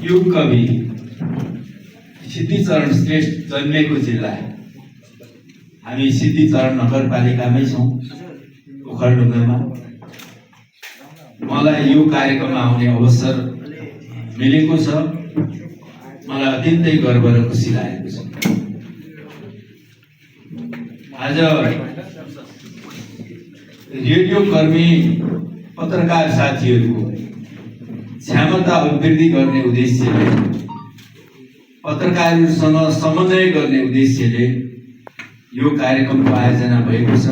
युग कवि सिद्धिचरण श्रेष्ठ जन्मेको जिल्ला हामी सिद्धिचरण नगरपालिकामै छौँ ओखलढुङ्गामा। मलाई यो कार्यक्रममा आउने अवसर मिलेको छ, मलाई अत्यन्तै गर्व र खुसी लागेको छ। आज रेडियो कर्मी पत्रकार साथीहरूको क्षमता अभिवृद्धि गर्ने उद्देश्यले, पत्रकारहरूसँग समन्वय गर्ने उद्देश्यले यो कार्यक्रमको आयोजना भएको छ।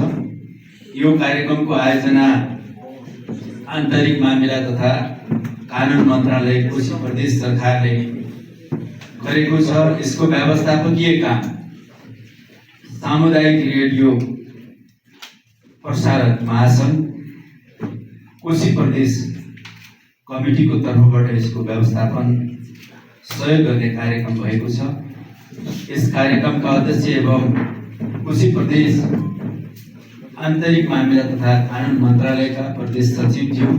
यो कार्यक्रमको आयोजना आन्तरिक मामिला तथा कानुन मन्त्रालय कोशी प्रदेश सरकारले गरेको छ। यसको व्यवस्थापकीय काम सामुदायिक रेडियो प्रसारक महासंघ कोशी प्रदेश कमिटीको तर्फबाट यसको व्यवस्थापन सहयोग गर्ने कार्यक्रम भएको छ। यस कार्यक्रमका अध्यक्ष एवं कोशी प्रदेश आन्तरिक मामिला तथा कानुन मन्त्रालयका प्रदेश सचिवज्यू,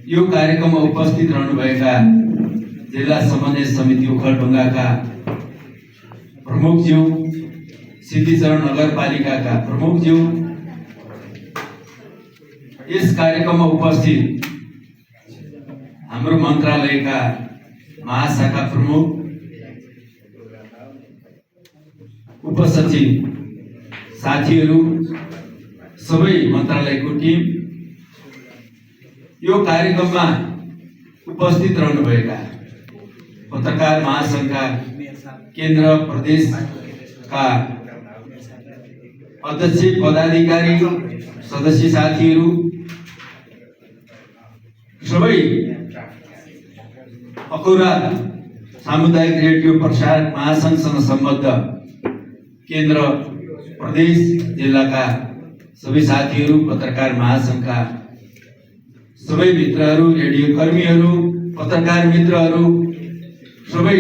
यो कार्यक्रममा उपस्थित रहनुभएका जिल्ला समन्वय समिति ओखलढुङ्गाका प्रमुखज्यू, सिद्धिचरण नगरपालिकाका प्रमुखज्यू, यस कार्यक्रममा उपस्थित हाम्रो मन्त्रालयका महाशाखा प्रमुख, उपसचिव साथीहरू, सबै मन्त्रालयको टिम, यो कार्यक्रममा उपस्थित रहनुभएका पत्रकार महासंघका केन्द्र प्रदेशका अध्यक्ष, पदाधिकारी, सदस्य साथीहरू, सबै अकुरा सामुदायिक रेडियो प्रसारक महासंघसँग सम्बद्ध केन्द्र प्रदेश जिल्लाका सबै साथीहरू, पत्रकार महासंघका सबै मित्रहरू, रेडियो कर्मीहरू, पत्रकार मित्रहरू, सबै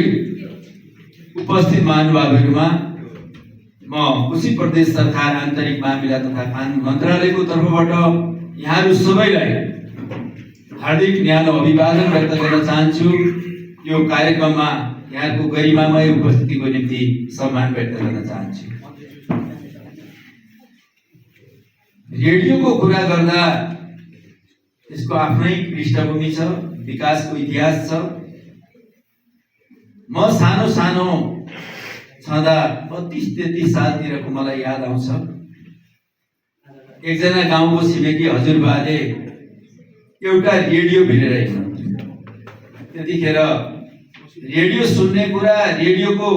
उपस्थित महानुभावहरूमा म कोशी प्रदेश सरकार आन्तरिक मामिला तथा कानुन मन्त्रालयको तर्फबाट यहाँहरू सबैलाई हार्दिक न्यानो अभिवादन व्यक्त गर्न चाहन्छु। यो कार्यक्रममा यहाँको गरिमामय उपस्थितिको निम्ति सम्मान व्यक्त गर्न चाहन्छु। रेडियोको कुरा गर्दा यसको आफ्नै पृष्ठभूमि छ, विकासको इतिहास छ। म सानो सानो छँदा 32-33 सालतिरको मलाई याद आउँछ, एकजना गाउँको छिमेकी हजुरबाले एउटा रेडियो भिरेर हिँड्नुहुन्थ्यो। त्यतिखेर रेडियो सुन्ने कुरा, रेडियोको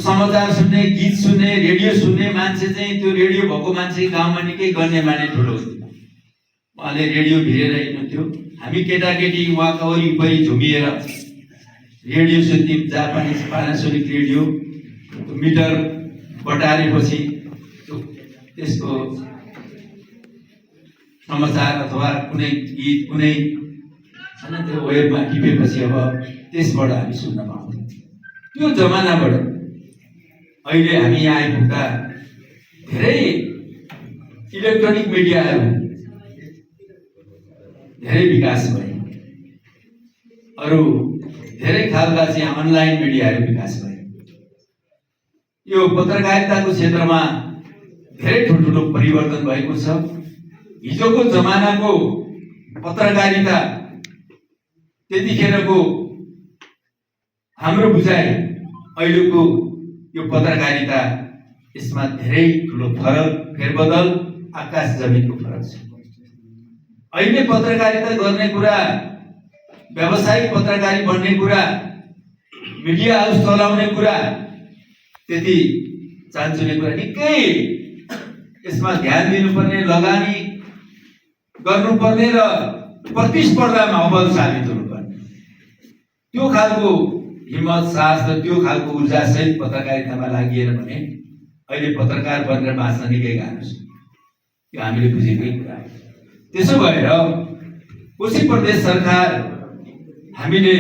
समाचार सुन्ने, गीत सुन्ने, रेडियो सुन्ने मान्छे चाहिँ त्यो रेडियो भएको मान्छे गाउँमा निकै गण्यमान्य ठुलो हुन्थ्यो। उहाँले रेडियो भिरेर हिँड्नुहुन्थ्यो। हामी केटाकेटी उहाँका वरिपरि झुमिएर रेडियो सुन्थ्यौँ। जापानिज पानासोनिक रेडियो मिटर बटारेपछि त्यसको समाचार अथवा कुनै गीत, कुनै त्यो वेबमा टिपेपछि अब त्यसबाट हामी सुन्न पाउँथ्यौँ। त्यो जमानाबाट अहिले हामी यहाँ आइपुग्दा धेरै इलेक्ट्रोनिक मिडियाहरू धेरै विकास भए, अरू धेरै खालका चाहिँ अनलाइन मिडियाहरू विकास भए। यो पत्रकारिताको क्षेत्रमा धेरै ठुल्ठुलो परिवर्तन भएको छ। हिजोको जमानाको पत्रकारिता, त्यतिखेरको हाम्रो बुझाइ, अहिलेको यो पत्रकारिता, यसमा धेरै ठुलो फरक, फेरबदल, आकाश जमिनको फरक छ। अहिले पत्रकारिता गर्ने कुरा, व्यावसायिक पत्रकारी बन्ने कुरा, मिडिया हाउस चलाउने कुरा, त्यति चान्चुने कुरा निकै, यसमा ध्यान दिनुपर्ने, लगानी गर्नुपर्ने र प्रतिस्पर्धामा अब्बल साबित हुनुपर्ने, त्यो खालको हिम्मत, साहस र त्यो खालको ऊर्जा सहित पत्रकारितामा लागिएन भने अहिले पत्रकार बनेर बाँच्न निकै गाह्रो छ। यो हामीले बुझेकै कुरा हो। त्यसो भएर कोशी प्रदेश सरकार हामीले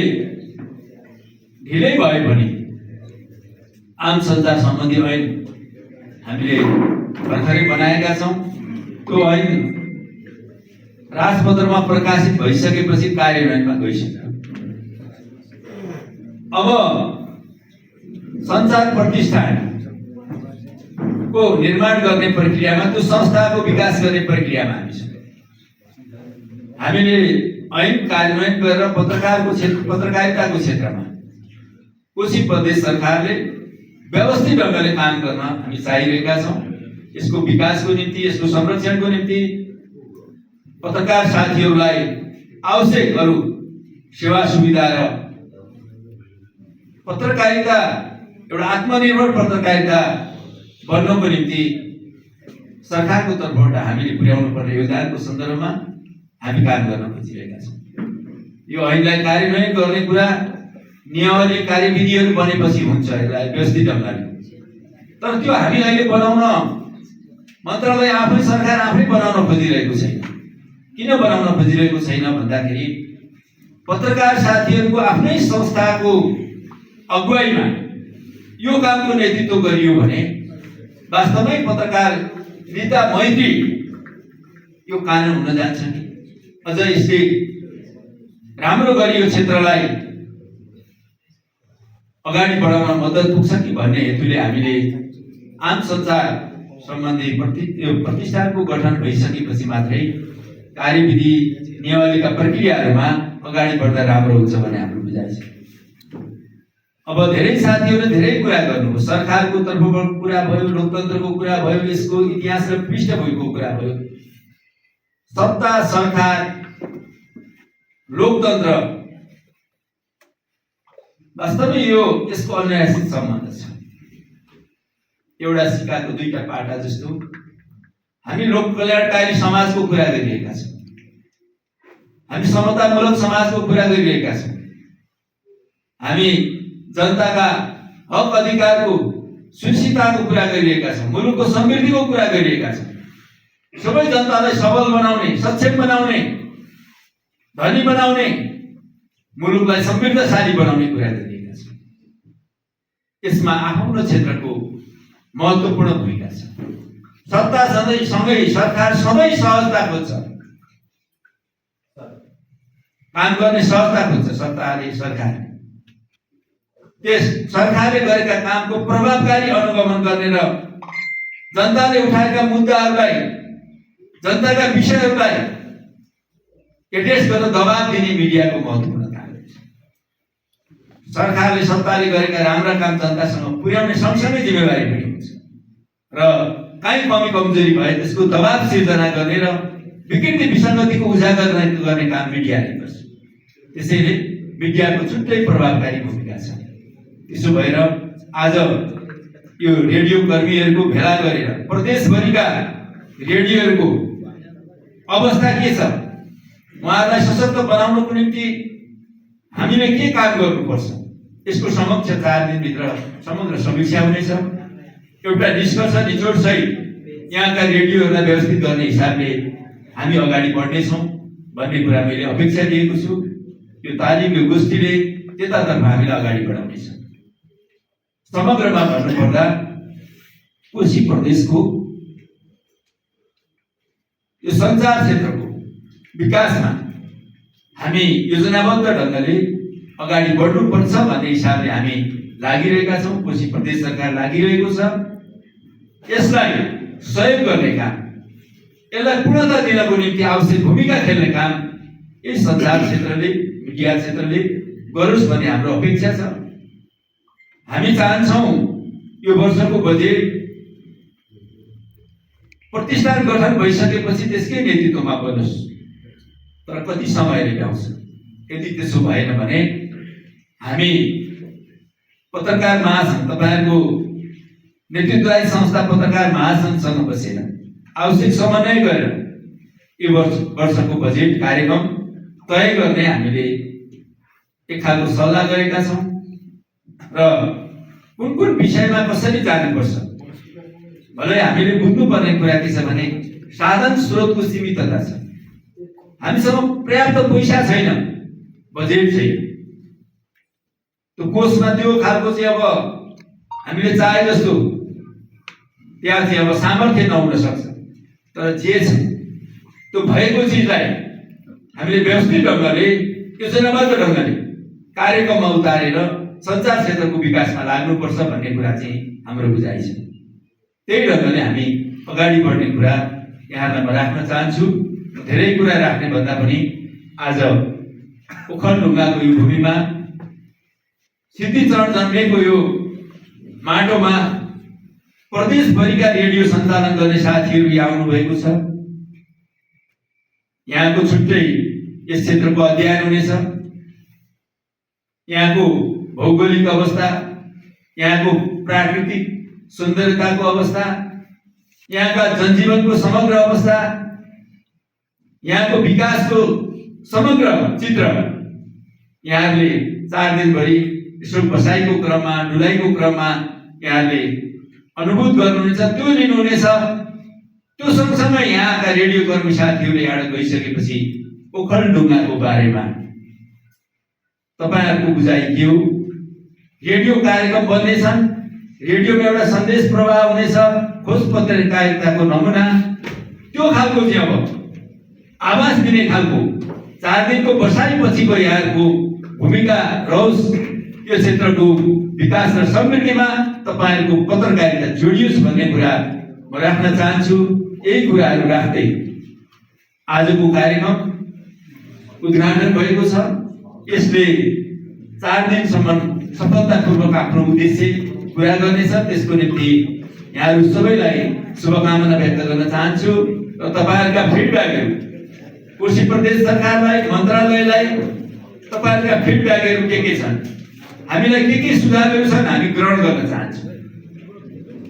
ढिलै भए पनि आम सञ्चार सम्बन्धी ऐन हामीले भर्खरै बनाएका छौँ। त्यो ऐन राजपत्रमा प्रकाशित भइसकेपछि कार्यान्वयनमा गइसक्यो। अब सञ्चार प्रतिष्ठानको निर्माण गर्ने प्रक्रियामा, त्यो संस्थाको विकास गर्ने प्रक्रियामा हामी छौँ। हामीले ऐन कार्यान्वयन गरेर पत्रकारिताको क्षेत्रमा कोशी प्रदेश सरकारले व्यवस्थित ढङ्गले काम गर्न हामी चाहिरहेका छौँ। यसको विकासको निम्ति, यसको संरक्षणको निम्ति पत्रकार साथीहरूलाई आवश्यक अरू सेवा सुविधा र पत्रकारिता एउटा आत्मनिर्भर पत्रकारिता बन्नको निम्ति सरकारको तर्फबाट हामीले पुर्याउनु पर्ने योगदानको सन्दर्भमा हामी काम गर्न खोजिरहेका छौँ। यो ऐनलाई कार्यान्वयन गर्ने कुरा नियमावली कार्यविधिहरू बनेपछि हुन्छ, यसलाई व्यवस्थित ढङ्गले। तर त्यो हामी अहिले बनाउन मन्त्रालय आफै, सरकार आफै बनाउन खोजिरहेको छैन। किन बनाउन खोजिरहेको छैन भन्दाखेरि पत्रकार साथीहरूको आफ्नै संस्थाको अगुवाईमा यो कामको नेतृत्व गरियो भने वास्तवमै पत्रकारिता मैत्री यो कानुन हुन जान्छ कि अझ यसले राम्रो गरी यो क्षेत्रलाई अगाडि बढाउन मद्दत पुग्छ कि भन्ने हेतुले हामीले आम सञ्चार सम्बन्धी प्रतिष्ठानको गठन भइसकेपछि मात्रै कार्यविधि नियमावलीका प्रक्रियाहरूमा अगाडि बढ्दा राम्रो हुन्छ भन्ने हाम्रो बुझाइ छ। अब धेरै साथीहरूले धेरै कुरा गर्नुभयो, सरकारको तर्फबाट कुरा भयो, लोकतन्त्रको कुरा भयो, यसको इतिहास र पृष्ठभूमिको कुरा भयो। सत्ता, सरकार, लोकतन्त्र वास्तवमै यो यसको अन्यायसित सम्बन्ध छ। एउटा सिक्काको दुईटा पाटा जस्तो हामी लोक कल्याणकारी समाजको कुरा गरिरहेका छौँ, हामी समतामूलक समाजको कुरा गरिरहेका छौँ, हामी जनताका हक अधिकारको सुनिश्चितताको कुरा गरिरहेका छौँ, मुलुकको समृद्धिको कुरा गरिरहेका छौँ। सबै जनतालाई सबल बनाउने, सक्षम बनाउने, धनी बनाउने, मुलुकलाई समृद्धशाली बनाउने कुरा गरिरहेका छौँ। यसमा आफ्नो क्षेत्रको महत्त्वपूर्ण भूमिका छ। सत्ता सँगै सरकार सधैँ सहजता खोज्छ, काम गर्ने सहजता खोज्छ। सत्ताले, सरकारले त्यस सरकारले गरेका कामको प्रभावकारी अनुगमन गर्ने र जनताले उठाएका मुद्दाहरूलाई, जनताका विषयहरूलाई एड्रेस गर्न दबाब दिने मिडियाको महत्त्वपूर्ण काम छ। सरकारले, सत्ताले गरेका राम्रा काम जनतासँग पुर्याउने सँगसँगै जिम्मेवारी पनि हुन्छ र काहीँ कमी कमजोरी भए त्यसको दबाब सिर्जना गर्ने र विकृति विसङ्गतिको उजागर गर्ने काम मिडियाले गर्छ। त्यसैले मिडियाको छुट्टै प्रभावकारी भूमिका छ। त्यसो भएर आज यो रेडियो कर्मीहरूको भेला गरेर प्रदेशभरिका रेडियोहरूको अवस्था के छ, उहाँहरूलाई सशक्त बनाउनको निम्ति हामीले के काम गर्नुपर्छ, यसको समक्ष 4 दिनभित्र समग्र समीक्षा हुनेछ। एउटा निष्कर्ष निचोड सहित यहाँका रेडियोहरूलाई व्यवस्थित गर्ने हिसाबले हामी अगाडि बढ्नेछौँ भन्ने कुरा मैले अपेक्षा दिएको छु। यो तालिम, यो गोष्ठीले त्यतातर्फ हामीलाई अगाडि बढाउनेछ। समग्रमा भन्नुपर्दा कोशी प्रदेशको यो सञ्चार क्षेत्रको विकासमा हामी योजनाबद्ध ढङ्गले अगाडि बढ्नुपर्छ भन्ने हिसाबले हामी लागिरहेका छौँ। कोशी प्रदेश सरकार लागिरहेको छ। यसलाई सहयोग गर्ने काम, यसलाई पूर्णता दिनको निम्ति आवश्यक भूमिका खेल्ने काम यही सञ्चार क्षेत्रले, मिडिया क्षेत्रले गरोस् भन्ने हाम्रो अपेक्षा छ। हामी चाहन्छौँ यो वर्षको बजेट प्रतिष्ठान गठन भइसकेपछि त्यसकै नेतृत्वमा बनोस्, तर कति समयले ल्याउँछ। यदि त्यसो भएन भने हामी पत्रकार महासङ्घ, तपाईँहरूको नेतृत्वदायी संस्था पत्रकार महासङ्घसँग बसेर आवश्यक समन्वय गरेर यो वर्षको बजेट कार्यक्रम तय गर्ने हामीले एक खालको सल्लाह गरेका छौँ र कुन कुन विषयमा कसरी जानुपर्छ। भलै हामीले बुझ्नुपर्ने कुरा के छ भने साधन स्रोतको सीमितता छ। हामीसँग पर्याप्त पैसा छैन, बजेट छैन। त्यो कोषमा त्यो खालको चाहिँ अब हामीले चाहे जस्तो त्यहाँ चाहिँ अब सामर्थ्य नहुन सक्छ। तर जे छ त्यो भएको चिजलाई हामीले व्यवस्थित ढङ्गले, योजनाबद्ध ढङ्गले कार्यक्रममा उतारेर सञ्चार क्षेत्रको विकासमा लाग्नुपर्छ भन्ने कुरा चाहिँ हाम्रो बुझाइ छ। त्यही ढङ्गले हामी अगाडि बढ्ने कुरा यहाँलाई म राख्न चाहन्छु। धेरै कुरा राख्ने भन्दा पनि आज ओखलढुङ्गाको यो भूमिमा सिद्धिचरण जन्मेको यो माटोमा प्रदेशभरिका रेडियो सञ्चालन गर्ने साथीहरू यहाँ आउनु भएको छ। यहाँको छुट्टै यस क्षेत्रको अध्ययन हुनेछ। यहाँको भौगोलिक अवस्था, यहाँको प्राकृतिक सौन्दर्यताको अवस्था, यहाँका जनजीवनको समग्र अवस्था, यहाँको विकासको समग्र चित्र यहाँले 4 दिनभरि यसो बसाइको क्रममा, डुलाइको क्रममा यहाँले अनुभूत गर्नुहुनेछ, त्यो लिनुहुनेछ। त्यो सँगसँगै यहाँका रेडियो कर्मी साथीहरूले यहाँ गइसकेपछि ओखलढुङ्गाको बारेमा तपाईहरुको बुझाइ के हो? रेडियो कार्यक्रम बन्नेछन्, रेडियोमा एउटा सन्देश प्रवाह हुनेछ, खोज पत्रकारिताको नमुना, त्यो खालको चाहिँ अब आवाज दिने खालको 4 दिनको बसाइपछिको यहाँको भूमिका रहोस्। यो क्षेत्रको विकास र समृद्धिमा तपाईहरुको पत्रकारिता जोडियोस् भन्ने कुरा म राख्न चाहन्छु। यही कुराहरू राख्दै आजको कार्यक्रम उद्घाटन भएको छ। यसले 4 दिनसम्म सफलतापूर्वक आफ्नो उद्देश्य पूरा गर्नेछ। त्यसको निम्ति यहाँहरू सबैलाई शुभकामना व्यक्त गर्न चाहन्छु र तपाईहरुका फिडब्याकहरू कोशी प्रदेश सरकारलाई, मन्त्रालयलाई तपाईहरुका फिडब्याकहरू के छन्, हामीलाई के सुझावहरू छन्, हामी ग्रहण गर्न चाहन्छौँ।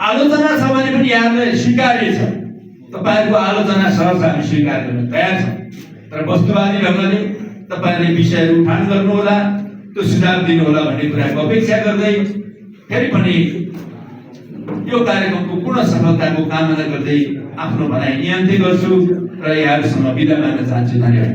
आलोचना छ भने पनि यहाँलाई स्वीकार्य छ। तपाईहरुको आलोचना सहज हामी स्वीकार गर्न तयार छौँ, तर वस्तुवादी ढङ्गले तपाईहरुले विषयहरू उठान गर्नुहोला, त्यो सुझाव दिनुहोला भन्ने कुराको अपेक्षा गर्दै फेरि पनि यो कार्यक्रमको पूर्ण सफलताको कामना गर्दै आफ्नो भनाइ यहाँतिर गर्छु र यहाँहरूसँग बिदा माग्न चाहन्छु। धन्यवाद।